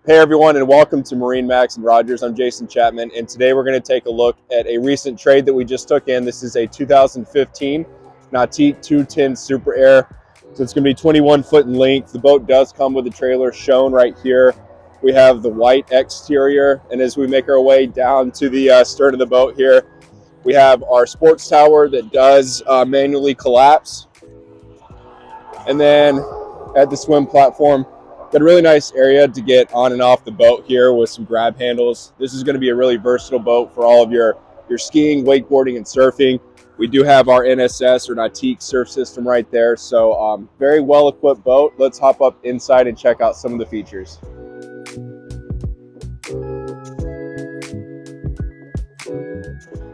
Hey everyone, and welcome to MarineMax and Rogers. I'm Jason Chapman, and today we're going to take a look at a recent trade that we just took in. This is a 2015 Nautique 210 Super Air. So it's going to be 21 foot in length. The boat does come with a trailer shown right here. We have the white exterior, and as we make our way down to the stern of the boat here, we have our sports tower that does manually collapse. And then at the swim platform, got a really nice area to get on and off the boat here with some grab handles. This is going to be a really versatile boat for all of your skiing, wakeboarding, and surfing. We do have our NSS or Nautique surf system right there. So very well equipped boat. Let's hop up inside and check out some of the features.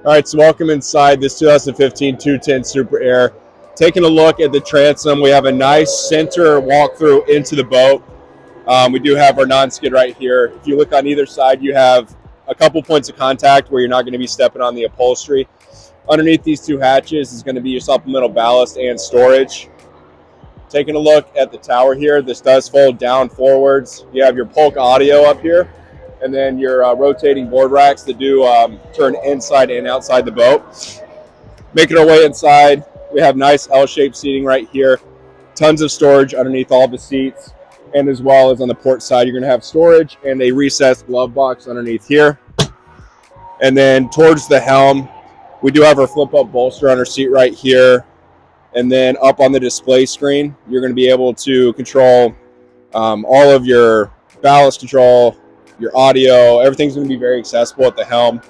All right, so welcome inside this 2015 210 Super Air. Taking a look at the transom, we have a nice center walkthrough into the boat. We do have our non-skid right here. If you look on either side, you have a couple points of contact where you're not going to be stepping on the upholstery. Underneath these two hatches is going to be your supplemental ballast and storage. Taking a look at the tower here, this does fold down forwards. You have your Polk audio up here, and then your rotating board racks that do turn inside and outside the boat. Making our way inside, we have nice L-shaped seating right here. Tons of storage underneath all the seats. And as well as on the port side, you're going to have storage and a recessed glove box underneath here. And then towards the helm, we do have our flip-up bolster on our seat right here. And then up on the display screen, you're going to be able to control all of your ballast control, your audio. Everything's going to be very accessible at the helm.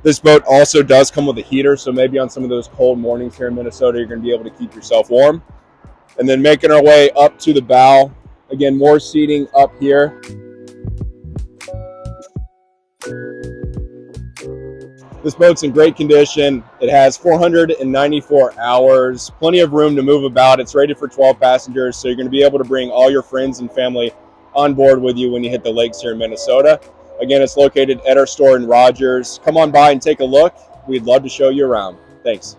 This boat also does come with a heater, so maybe on some of those cold mornings here in Minnesota, you're going to be able to keep yourself warm. And then making our way up to the bow. Again, more seating up here. This boat's in great condition. It has 494 hours, plenty of room to move about. It's rated for 12 passengers, so you're going to be able to bring all your friends and family on board with you when you hit the lakes here in Minnesota. Again, it's located at our store in Rogers. Come on by and take a look. We'd love to show you around. Thanks.